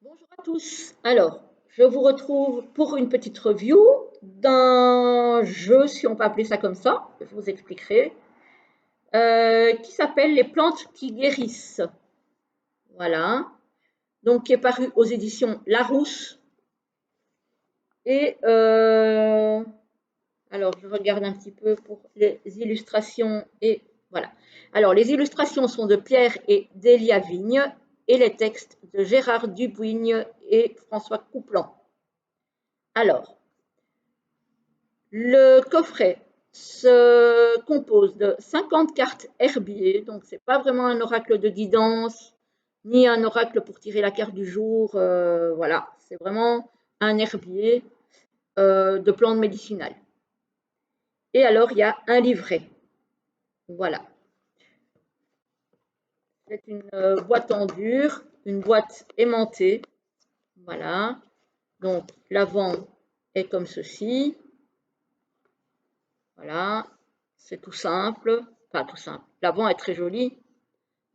Bonjour à tous. Alors, je vous retrouve pour une petite review d'un jeu, si on peut appeler ça comme ça, je vous expliquerai, qui s'appelle Les plantes qui guérissent. Voilà. Donc, qui est paru aux éditions Larousse. Et alors, je regarde un petit peu pour les illustrations. Et voilà. Alors, les illustrations sont de Pierre et Délia Vigne et les textes de Gérard Dubuigne et François Couplan. Alors, le coffret se compose de 50 cartes herbiers, donc ce n'est pas vraiment un oracle de guidance, ni un oracle pour tirer la carte du jour, voilà, c'est vraiment un herbier de plantes médicinales. Et alors, il y a un livret, voilà. C'est une boîte en dur, une boîte aimantée, voilà. Donc, l'avant est comme ceci, voilà, c'est tout simple, enfin tout simple. L'avant est très joli.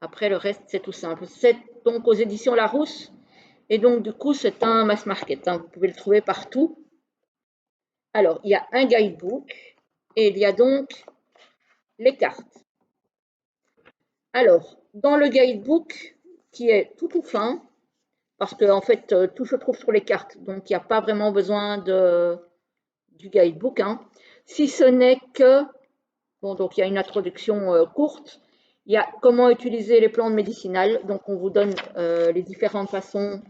Après, le reste, c'est tout simple. C'est donc aux éditions Larousse. Et donc, du coup, c'est un mass market, hein. Vous pouvez le trouver partout. Alors, il y a un guidebook et il y a donc les cartes. Alors, dans le guidebook, qui est tout fin, parce que en fait, tout se trouve sur les cartes, donc il n'y a pas vraiment besoin du guidebook, hein. Si ce n'est que, bon, donc il y a une introduction courte. Il y a comment utiliser les plantes médicinales. Donc, on vous donne les différentes façons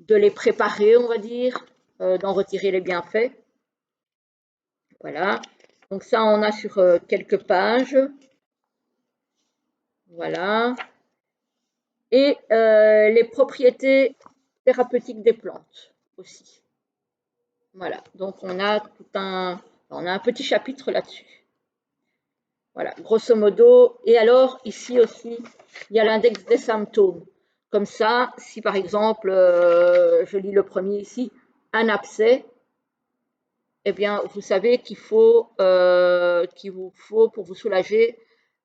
de les préparer, on va dire, d'en retirer les bienfaits. Voilà. Donc ça, on a sur quelques pages. Voilà. Et les propriétés thérapeutiques des plantes aussi. Voilà. Donc on a un petit chapitre là-dessus. Voilà, grosso modo. Et alors, ici aussi, il y a l'index des symptômes. Comme ça, si par exemple, je lis le premier ici, un abcès, eh bien, vous savez qu'il vous faut, pour vous soulager,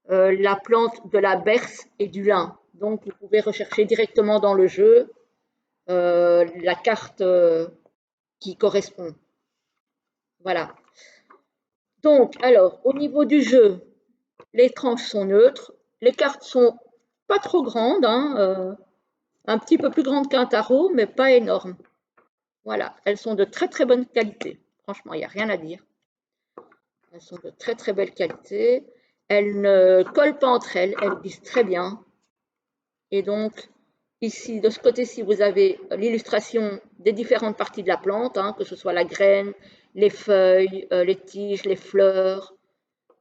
la plante de la berce et du lin. Donc, vous pouvez rechercher directement dans le jeu la carte qui correspond. Voilà. Donc, alors, au niveau du jeu, les tranches sont neutres. Les cartes sont pas trop grandes, hein, un petit peu plus grandes qu'un tarot, mais pas énormes. Voilà, elles sont de très très bonne qualité. Franchement, il n'y a rien à dire. Elles sont de très très belle qualité. Elles ne collent pas entre elles, elles glissent très bien. Et donc, ici, de ce côté-ci, vous avez l'illustration des différentes parties de la plante, hein, que ce soit la graine, les feuilles, les tiges, les fleurs,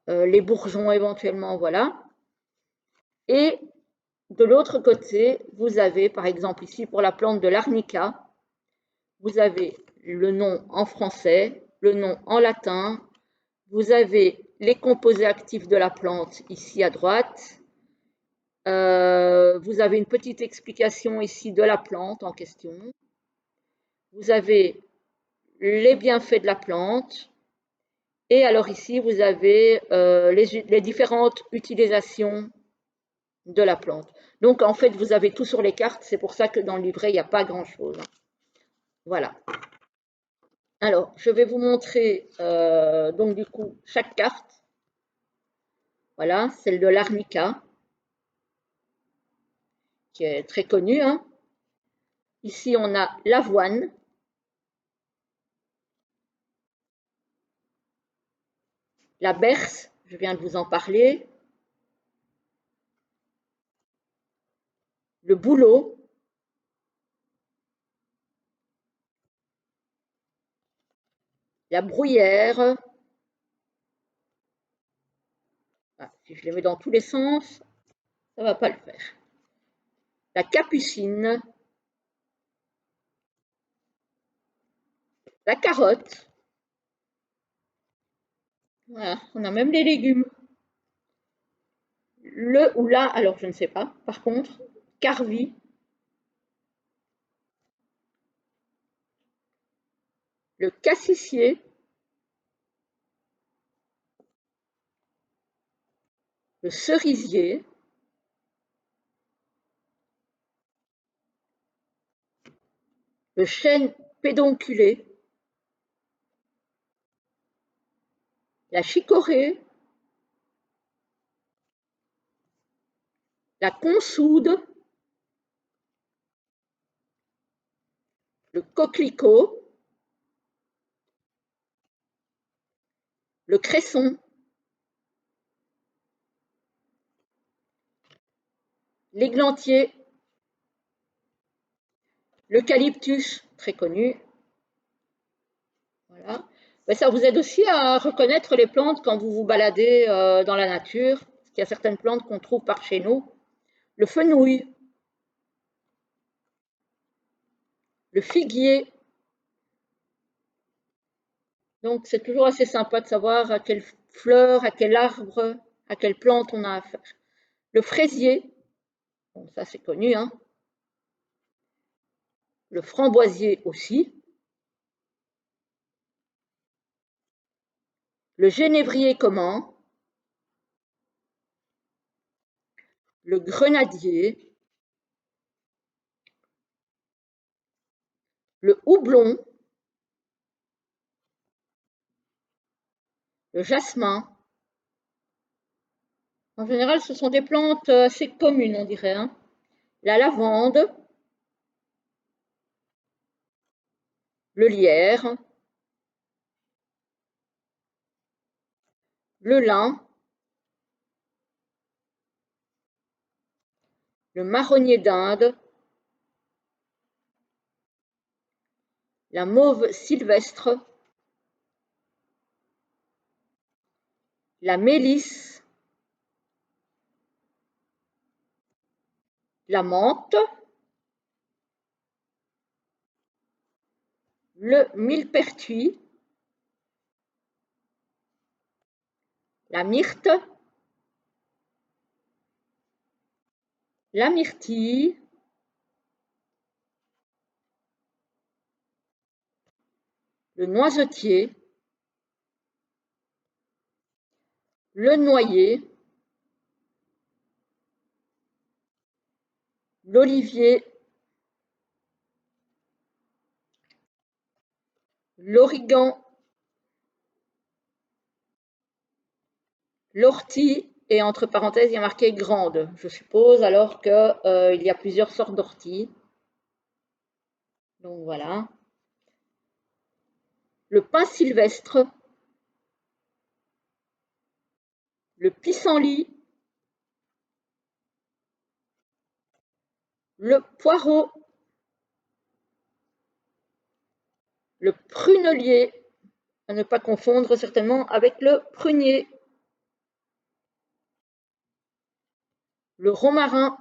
les bourgeons éventuellement, voilà. Et de l'autre côté, vous avez, par exemple, ici, pour la plante de l'arnica, vous avez le nom en français, le nom en latin, vous avez les composés actifs de la plante ici à droite. Vous avez une petite explication ici de la plante en question. Vous avez les bienfaits de la plante. Et alors ici, vous avez les différentes utilisations de la plante. Donc en fait, vous avez tout sur les cartes. C'est pour ça que dans le livret, il n'y a pas grand-chose. Voilà. Alors, je vais vous montrer donc du coup chaque carte. Voilà, celle de l'arnica, qui est très connue, hein. Ici, on a l'avoine, la berce, je viens de vous en parler, le bouleau, la bruyère. Ah, si je les mets dans tous les sens, ça ne va pas le faire. La capucine, la carotte. Voilà, on a même les légumes. Le ou la, alors je ne sais pas, par contre, carvi, le cassissier, le cerisier, le chêne pédonculé, la chicorée, la consoude, le coquelicot, le cresson, l'églantier, l'eucalyptus, très connu. Voilà. Mais ça vous aide aussi à reconnaître les plantes quand vous vous baladez dans la nature, parce qu'il y a certaines plantes qu'on trouve par chez nous. Le fenouil, le figuier. Donc c'est toujours assez sympa de savoir à quelle fleur, à quel arbre, à quelle plante on a affaire. Le fraisier, bon, ça c'est connu, hein. Le framboisier aussi. Le génévrier commun, le grenadier, le houblon, le jasmin. En général, ce sont des plantes assez communes, on dirait, hein. La lavande, le lierre, le lin, le marronnier d'Inde, la mauve sylvestre, la mélisse, la menthe, le millepertuis, la myrte, la myrtille, le noisetier, le noyer, l'olivier, l'origan, l'ortie, et entre parenthèses, il y a marqué grande, je suppose, alors qu'il y a plusieurs sortes d'orties. Donc voilà. Le pin sylvestre, le pissenlit, le poireau, le prunelier, à ne pas confondre certainement avec le prunier, le romarin,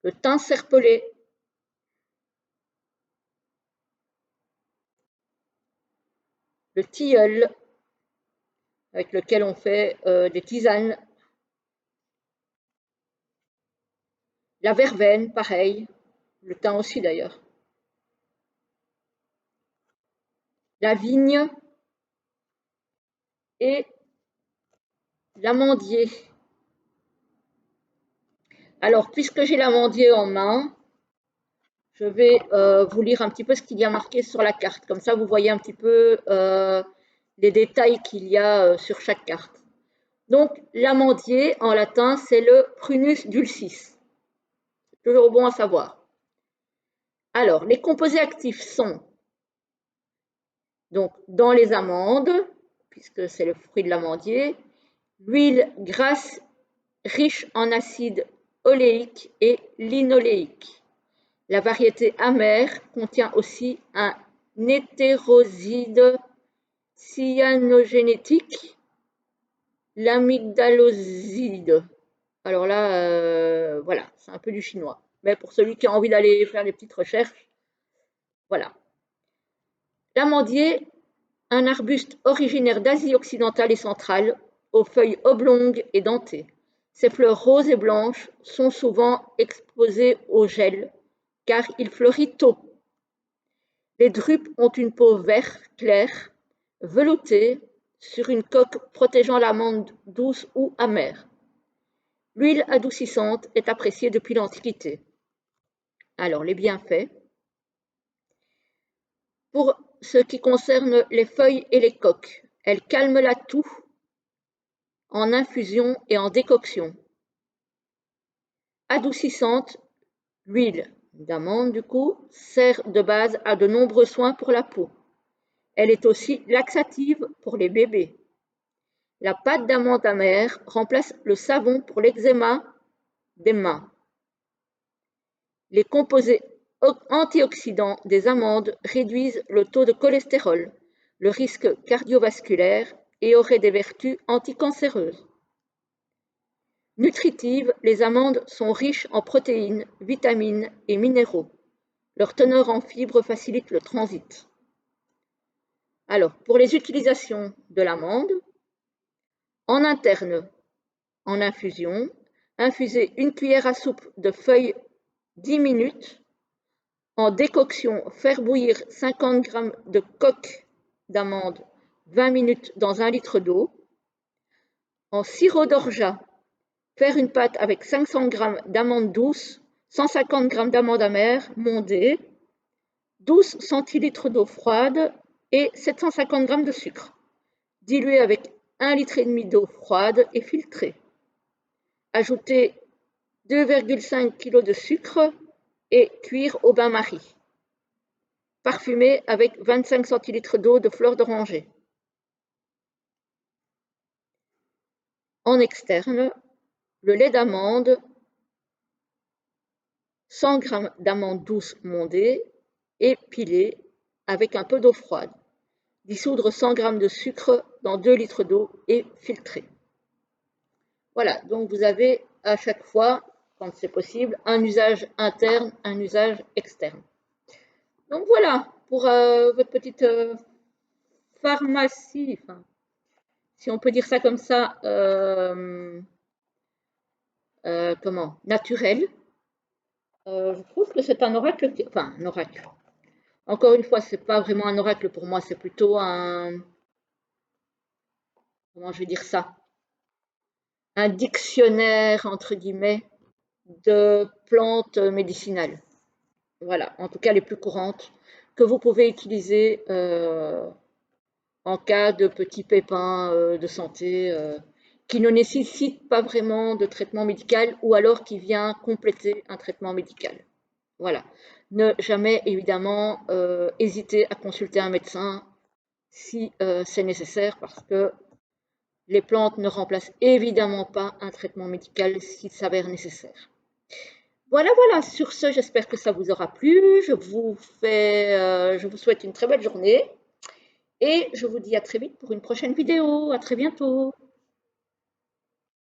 le thym serpollet, le tilleul, avec lequel on fait des tisanes, la verveine, pareil, le thym aussi d'ailleurs, la vigne et l'amandier. Alors, puisque j'ai l'amandier en main, je vais vous lire un petit peu ce qu'il y a marqué sur la carte. Comme ça, vous voyez un petit peu les détails qu'il y a sur chaque carte. Donc, l'amandier, en latin, c'est le Prunus dulcis. C'est toujours bon à savoir. Alors, les composés actifs sont donc dans les amandes, puisque c'est le fruit de l'amandier, l'huile grasse riche en acide oléique et linoléique. La variété amère contient aussi un hétéroside cyanogénétique, l'amygdaloside. Alors là, voilà, c'est un peu du chinois. Mais pour celui qui a envie d'aller faire des petites recherches, voilà. L'amandier, un arbuste originaire d'Asie occidentale et centrale, aux feuilles oblongues et dentées. Ses fleurs roses et blanches sont souvent exposées au gel, car il fleurit tôt. Les drupes ont une peau vert clair, veloutée, sur une coque protégeant l'amande douce ou amère. L'huile adoucissante est appréciée depuis l'Antiquité. Alors, les bienfaits. Pour ce qui concerne les feuilles et les coques, elles calment la toux en infusion et en décoction. Adoucissante, l'huile d'amande du coup sert de base à de nombreux soins pour la peau. Elle est aussi laxative pour les bébés. La pâte d'amande amère remplace le savon pour l'eczéma des mains. Les composés antioxydants des amandes réduisent le taux de cholestérol, le risque cardiovasculaire et auraient des vertus anticancéreuses. Nutritives, les amandes sont riches en protéines, vitamines et minéraux. Leur teneur en fibres facilite le transit. Alors, pour les utilisations de l'amande, en interne, en infusion, infusez une cuillère à soupe de feuilles 10 minutes. En décoction, faire bouillir 50 g de coque d'amande 20 minutes dans 1 litre d'eau. En sirop d'orgeat, faire une pâte avec 500 g d'amandes douces, 150 g d'amandes amères mondées, 12 centilitres d'eau froide et 750 g de sucre. Diluer avec 1,5 litre d'eau froide et filtrer. Ajoutez 2,5 kg de sucre et cuire au bain-marie. Parfumer avec 25 centilitres d'eau de fleurs d'oranger. En externe, le lait d'amande, 100 g d'amandes douces mondées et pilées avec un peu d'eau froide. Dissoudre 100 g de sucre dans 2 litres d'eau et filtrer. Voilà, donc vous avez à chaque fois, quand c'est possible, un usage interne, un usage externe. Donc voilà, pour votre petite pharmacie, enfin, si on peut dire ça comme ça, naturel. Je trouve que c'est un oracle, enfin un oracle. Encore une fois, c'est pas vraiment un oracle pour moi, c'est plutôt un, comment je vais dire ça, un dictionnaire entre guillemets de plantes médicinales. Voilà, en tout cas les plus courantes que vous pouvez utiliser en cas de petits pépins de santé qui ne nécessitent pas vraiment de traitement médical ou alors qui vient compléter un traitement médical. Voilà. Ne jamais évidemment hésiter à consulter un médecin si c'est nécessaire parce que les plantes ne remplacent évidemment pas un traitement médical s'il s'avère nécessaire. Voilà, voilà, sur ce, j'espère que ça vous aura plu. Je vous souhaite une très belle journée et je vous dis à très vite pour une prochaine vidéo. À très bientôt.